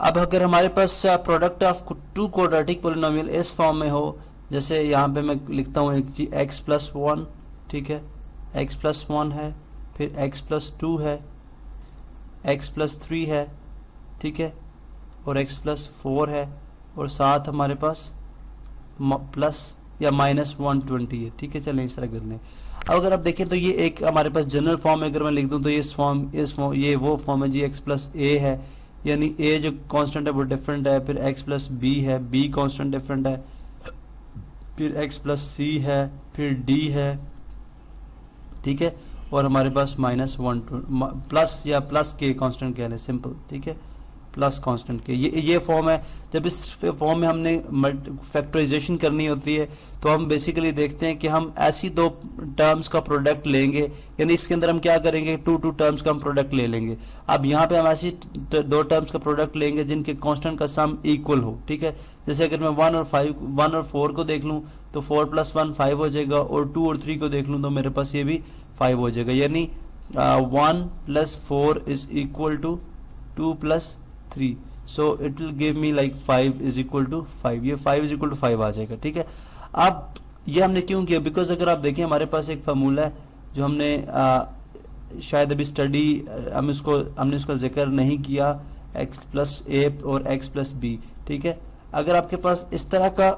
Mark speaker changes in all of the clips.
Speaker 1: अब अगर हमारे पास product of two quadratic polynomial इस फॉर्म में हो, जैसे यहाँ पे मैं लिखता हूँ एक जी एक्स प्लस वन, ठीक है, एक्स प्लस वन है, फिर एक्स प्लस टू है, एक्स प्लस थ्री है, ठीक है, और एक्स प्लस फोर है, और साथ हमारे पास प्लस या माइनस 120 है, ठीक है। चलें इस तरह कर लें। अब अगर आप देखें तो ये एक हमारे पास जनरल फॉर्म में अगर मैं लिख दूं तो इस फॉर्म ये वो फॉर्म है जी, एक्स प्लस ए है, यानी ए जो कांस्टेंट है वो डिफरेंट है, फिर एक्स प्लस बी है, बी कांस्टेंट डिफरेंट है, फिर एक्स प्लस सी है, फिर डी है, ठीक है, और हमारे पास माइनस वन प्लस या प्लस के कांस्टेंट कह लें, सिंपल, ठीक है, प्लस कांस्टेंट के ये फॉर्म है। जब इस फॉर्म में हमने फैक्टराइजेशन करनी होती है तो हम बेसिकली देखते हैं कि हम ऐसी दो टर्म्स का प्रोडक्ट लेंगे, यानी इसके अंदर हम क्या करेंगे, टू टर्म्स का हम प्रोडक्ट ले लेंगे। अब यहाँ पे हम ऐसी दो टर्म्स का प्रोडक्ट लेंगे जिनके कांस्टेंट का सम इक्वल हो, ठीक है। जैसे अगर मैं 1 और 4 को देख लूँ तो 4 + 1 5 हो जाएगा, और 2 और 3 को देख लूँ तो मेरे पास ये भी 5 हो जाएगा, यानी 1 + 4 = 2 + 3, so it will give me like 5 = 5, ये 5 = 5 आ जाएगा, ठीक है। अब ये हमने क्यों किया, बिकॉज अगर आप देखें हमारे पास एक फार्मूला है जो हमने शायद अभी हमने उसका जिक्र नहीं किया, x + a और x + b, ठीक है। अगर आपके पास इस तरह का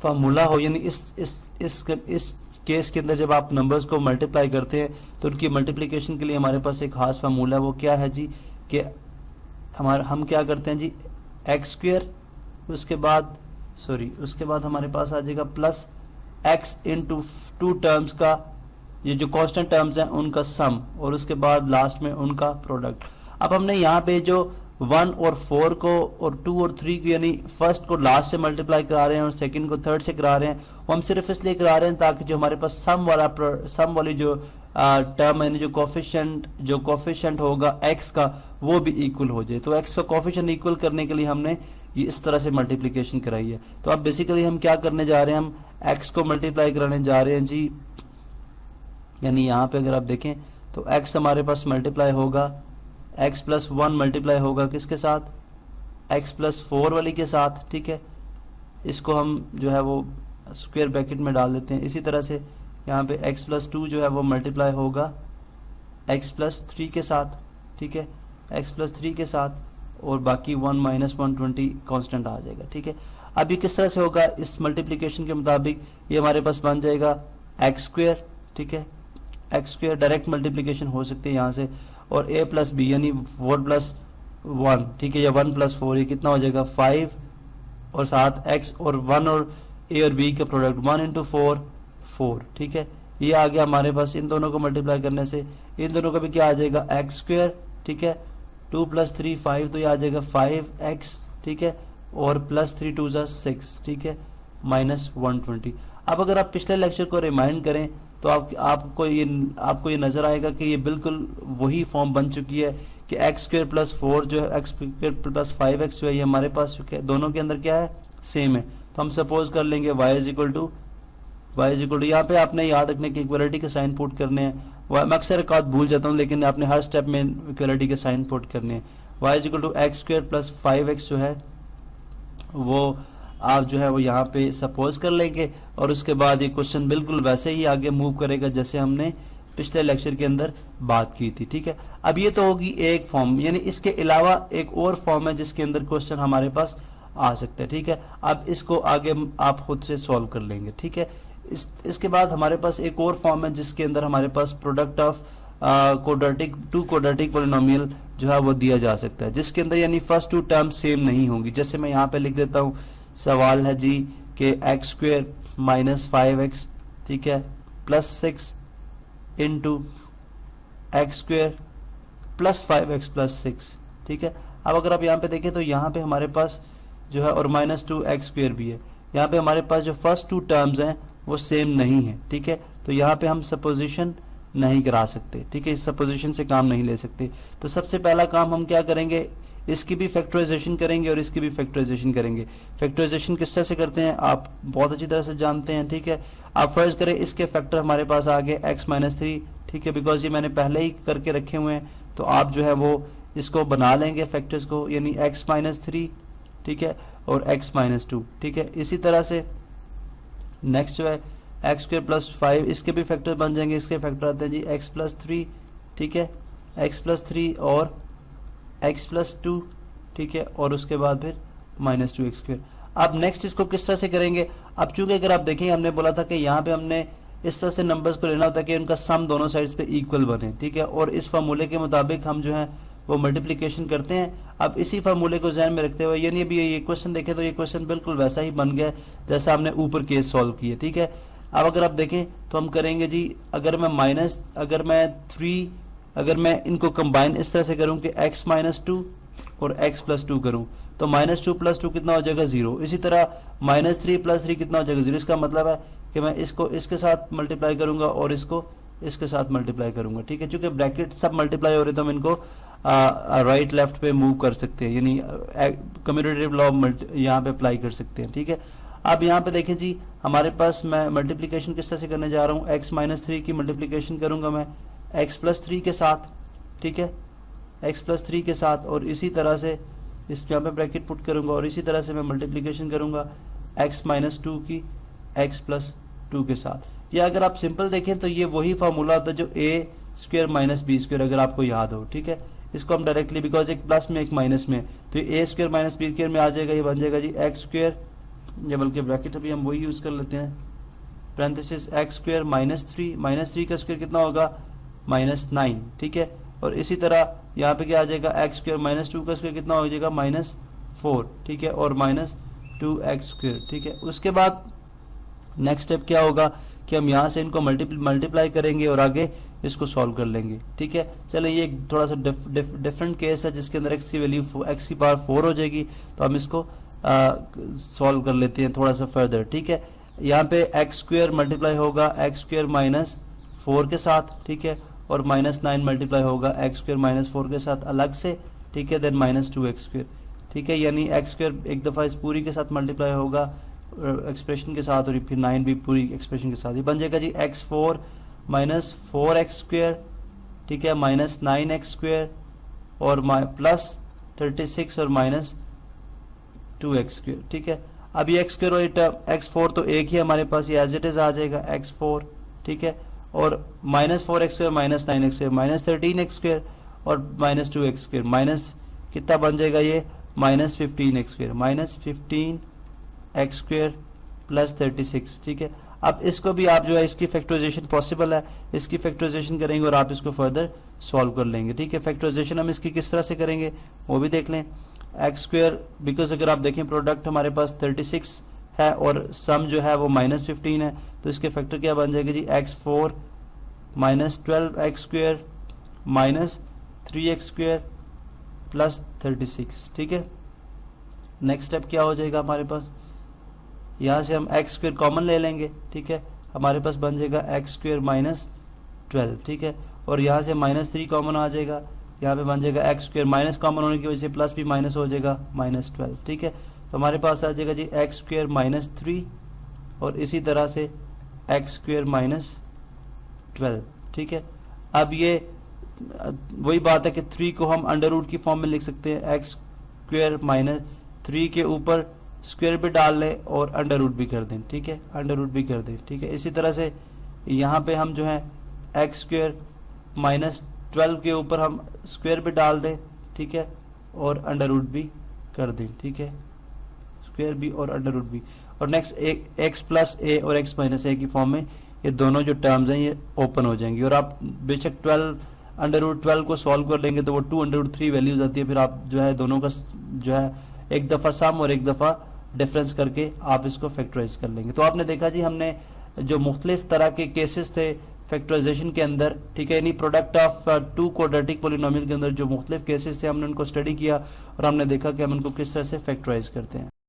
Speaker 1: फार्मूला हो, यानी इस केस के अंदर जब आप नंबर्स को मल्टीप्लाई करते हैं तो उनकी मल्टीप्लिकेशन के लिए हमारे पास एक खास फार्मूला है, वो क्या है जी, कि हम क्या करते हैं जी, x², उसके बाद हमारे पास आ जाएगा प्लस x × टू टर्म्स का, ये जो कांस्टेंट टर्म्स हैं उनका सम, और उसके बाद लास्ट में उनका प्रोडक्ट। अब हमने यहाँ पे जो 1 और 4 को और 2 और 3 को, यानी फर्स्ट को लास्ट से मल्टीप्लाई करा रहे हैं और सेकंड को थर्ड से करा रहे हैं, वो हम सिर्फ इसलिए करा रहे हैं ताकि जो हमारे पास सम वाली जो टर्म है, जो कोफिशिएंट होगा x का, वो भी इक्वल हो जाए। तो x का कोफिशिएंट इक्वल करने के लिए हमने ये इस तरह से मल्टीप्लिकेशन कराई है। तो अब बेसिकली हम क्या करने जा रहे हैं, हम x को मल्टीप्लाई कराने जा रहे हैं जी, यानी यहाँ पे अगर आप देखें तो x हमारे पास मल्टीप्लाई होगा, x + 1 मल्टीप्लाई होगा किसके साथ, x + 4 वाली के साथ, ठीक है। इसको हम जो है वो स्क्वायर ब्रैकेट में डाल देते हैं। इसी तरह से यहाँ पे x + 2 जो है वो मल्टीप्लाई होगा x + 3 के साथ, ठीक है, x + 3 के साथ, और बाकी 1 - 120 कांस्टेंट आ जाएगा, ठीक है। अब ये किस तरह से होगा, इस मल्टीप्लिकेशन के मुताबिक ये हमारे पास बन जाएगा x², ठीक है, x² डायरेक्ट मल्टीप्लिकेशन हो सकती है यहाँ से, और a + b यानी 4 + 1, ठीक है, या 1 + 4, ये कितना हो जाएगा 5, और साथ x और 1 और a और b का प्रोडक्ट 1 × 4 4, ठीक है। ये आ गया हमारे पास, इन दोनों को मल्टीप्लाई करने से इन दोनों का भी क्या आ जाएगा, x², ठीक है, 2 + 3 5, तो ये आ जाएगा 5x, ठीक है, और +3 × 2 = 6, ठीक है, -120। अब अगर आप पिछले लेक्चर को रिमाइंड करें तो आपको ये नज़र आएगा कि ये बिल्कुल वही फॉर्म बन चुकी है कि x² + 4 जो है, x² + 5x जो है, ये हमारे पास दोनों के अंदर क्या है, सेम है। तो हम सपोज कर लेंगे y यहाँ पे आपने याद रखने की इक्वलिटी के साइन पुट करने हैं। मैं अक्सर एक बात भूल जाता हूँ, लेकिन आपने हर स्टेप में इक्वलिटी के साइन पुट करने हैं। y x² + 5x जो है वो आप जो है वो यहाँ पे सपोज कर लेंगे, और उसके बाद ये क्वेश्चन बिल्कुल वैसे ही आगे मूव करेगा जैसे हमने पिछले लेक्चर के अंदर बात की थी, ठीक है। अब ये तो होगी एक फॉर्म, यानी इसके अलावा एक और फॉर्म है जिसके अंदर क्वेश्चन हमारे पास आ सकता है, ठीक है। अब इसको आगे आप खुद से सॉल्व कर लेंगे, ठीक है। इसके बाद हमारे पास एक और फॉर्म है जिसके अंदर हमारे पास product of two quadratic polynomial जो है वो दिया जा सकता है, जिसके अंदर यानी फर्स्ट टू टर्म सेम नहीं होंगी। जैसे मैं यहाँ पे लिख देता हूँ, सवाल है जी कि x² - 5x, ठीक है, +6 × x² + 5x + 6, ठीक है। अब अगर आप यहाँ पे देखें तो यहाँ पे हमारे पास जो है, और -2x² भी है, यहाँ पे हमारे पास जो फर्स्ट टू टर्म्स हैं वो सेम नहीं है, ठीक है। तो यहाँ पे हम सपोजिशन नहीं करा सकते, ठीक है, इस सपोजिशन से काम नहीं ले सकते। तो सबसे पहला काम हम क्या करेंगे, इसकी भी फैक्टराइजेशन करेंगे और इसकी भी फैक्टराइजेशन करेंगे। फैक्टराइजेशन किस तरह से करते हैं आप बहुत अच्छी तरह से जानते हैं, ठीक है। आप फर्ज करें इसके फैक्टर हमारे पास आ गए x - 3, ठीक है, बिकॉज ये मैंने पहले ही करके रखे हुए हैं, तो आप जो है वो इसको बना लेंगे फैक्टर्स को, यानी x माइनस 3, ठीक है, और x माइनस 2, ठीक है। इसी तरह से नेक्स्ट जो है एक्स स्क्वायर प्लस 5, इसके भी फैक्टर बन जाएंगे। इसके फैक्टर आते हैं जी x प्लस 3, ठीक है, x प्लस 3 और x प्लस 2, ठीक है, और उसके बाद फिर माइनस 2x स्क्वायर। अब नेक्स्ट इसको किस तरह से करेंगे? अब चूंकि अगर आप देखें हमने बोला था कि यहाँ पे हमने इस तरह से नंबर्स को लेना होता है कि उनका सम दोनों साइड्स पे इक्वल बने, ठीक है, और इस फार्मूले के मुताबिक हम जो है वो मल्टीप्लिकेशन करते हैं। अब इसी फार्मूले को ध्यान में रखते हुए, यानी अभी ये क्वेश्चन देखें तो ये क्वेश्चन बिल्कुल वैसा ही बन गया जैसा हमने ऊपर केस सॉल्व किए, ठीक है। अब अगर आप देखें तो हम करेंगे जी, अगर मैं इनको कंबाइन इस तरह से करूं कि x माइनस 2 और x प्लस 2 करूं तो माइनस 2 प्लस 2 कितना हो जाएगा 0। इसी तरह माइनस 3 प्लस 3 कितना हो जाएगा 0। इसका मतलब है कि मैं इसको इसके साथ मल्टीप्लाई करूंगा और इसको इसके साथ मल्टीप्लाई करूंगा, ठीक है। चूंकि ब्रैकेट सब मल्टीप्लाई हो रहे तो हम इनको राइट लेफ्ट पे मूव कर सकते हैं, यानी कम्यूटेटिव लॉ यहाँ पे अप्लाई कर सकते हैं, ठीक है। अब यहाँ पे देखें जी, हमारे पास मैं मल्टीप्लिकेशन किस तरह से करने जा रहा हूँ, x माइनस 3 की मल्टीप्लिकेशन करूंगा मैं x प्लस 3 के साथ, ठीक है, x प्लस 3 के साथ, और इसी तरह से इस यहाँ पे ब्रैकेट पुट करूंगा और इसी तरह से मैं मल्टीप्लिकेशन करूंगा x माइनस 2 की x प्लस 2 के साथ। या अगर आप सिंपल देखें तो ये वही फार्मूला होता है जो a square minus B square, अगर आपको याद हो, ठीक है। इसको हम डायरेक्टली, बिकॉज एक प्लस में एक माइनस में, तो ये a square minus B square में आ जाएगा, ये बन जाएगा जी x स्क्वायर, या बल्कि ब्रैकेट अभी हम वही यूज कर लेते हैं, पैरेंथेसिस x स्क्वायर माइनस 3 का स्क्वायर कितना होगा माइनस 9, ठीक है। और इसी तरह यहाँ पे क्या आ जाएगा x स्क्वायर माइनस 2 का स्क्वायर कितना हो जाएगा माइनस 4, ठीक है, और माइनस 2x स्क्वायर, ठीक है। उसके बाद नेक्स्ट स्टेप क्या होगा कि हम यहाँ से इनको मल्टीप्लाई करेंगे और आगे इसको सॉल्व कर लेंगे, ठीक है। चलिए ये एक थोड़ा सा डिफरेंट केस है जिसके अंदर x की वैल्यू x की पावर 4 हो जाएगी, तो हम इसको सॉल्व कर लेते हैं थोड़ा सा फर्दर, ठीक है। यहाँ पे x स्क्वायर मल्टीप्लाई होगा x स्क्वायर माइनस 4 के साथ, ठीक है, और माइनस 9 मल्टीप्लाई होगा x स्क्वायर माइनस 4 के साथ अलग से, ठीक है, देन माइनस 2x स्क्वायर, ठीक है, यानी x स्क्वायर एक दफ़ा इस पूरी के साथ मल्टीप्लाई होगा एक्सप्रेशन के साथ, और फिर 9 भी पूरी एक्सप्रेशन के साथ, ये बन जाएगा जी x4 माइनस 4x स्क्वायर, ठीक है, माइनस 9x स्क्वायर और प्लस 36 और माइनस 2x स्क्वायर, ठीक है। अब ये x स्क्वायर और x4 तो एक ही हमारे पास, ये एज इट इज आ जाएगा x4, ठीक है, और minus 4x square minus 9x square minus 13x square और माइनस 2x स्क्वायर, माइनस कितना बन जाएगा ये minus 15x square, minus 15x square plus 36, ठीक है। अब इसको भी आप जो है इसकी फैक्टराइजेशन पॉसिबल है, इसकी फैक्टराइजेशन करेंगे और आप इसको फर्दर सॉल्व कर लेंगे, ठीक है। फैक्टराइजेशन हम इसकी किस तरह से करेंगे वो भी देख लें। एक्स स्क्वायर, बिकॉज अगर आप देखें प्रोडक्ट हमारे पास 36 है और सम जो है वो माइनस 15 है, तो इसके फैक्टर क्या बन जाएगा जी x4 minus 12x square minus 3x square plus 36, ठीक है। नेक्स्ट स्टेप क्या हो जाएगा हमारे पास, यहाँ से हम x स्क्वायर कॉमन ले लेंगे, ठीक है, हमारे पास बन जाएगा x स्क्वायर माइनस 12, ठीक है, और यहाँ से माइनस 3 कॉमन आ जाएगा, यहाँ पे बन जाएगा x स्क्वायर माइनस कॉमन होने की वजह से प्लस भी माइनस हो जाएगा माइनस 12, ठीक है। तो हमारे पास आ जाएगा जी x स्क्वायर माइनस 3 और इसी तरह से x स्क्वायर माइनस 12, ठीक है। अब ये वही बात है कि 3 को हम अंडर रूट की फॉर्म में लिख सकते हैं, x स्क्वायर माइनस 3 के ऊपर स्क्वायर भी डाल लें और अंडर रूट भी कर दें, ठीक है, अंडर रूट भी कर दें, ठीक है। इसी तरह से यहाँ पे हम जो है x स्क्वायर माइनस 12 के ऊपर हम स्क्वायर भी डाल दें, ठीक है, और अंडर रूट भी कर दें, ठीक है, स्क्वायर भी और अंडर रूट भी। और नेक्स्ट x प्लस a और x माइनस a की फॉर्म में ये दोनों जो टर्म्स हैं ये ओपन हो जाएंगी, और आप बेशक 12 अंडर रूट 12 को सॉल्व कर लेंगे तो वो 2 अंडर रूट 3 वैल्यूज आती है, फिर आप जो है दोनों का जो है एक दफ़ा सम और एक दफ़ा डिफरेंस करके आप इसको फैक्टराइज कर लेंगे। तो आपने देखा जी हमने जो मुख्तलिफ तरह के केसेस थे फैक्टराइजेशन के अंदर, ठीक है, यानी प्रोडक्ट ऑफ 2 क्वाड्रेटिक पॉलिनोमियल के अंदर जो मुख्तलिफ केसेस थे हमने उनको स्टडी किया और हमने देखा कि हम उनको किस तरह से फैक्टराइज करते हैं।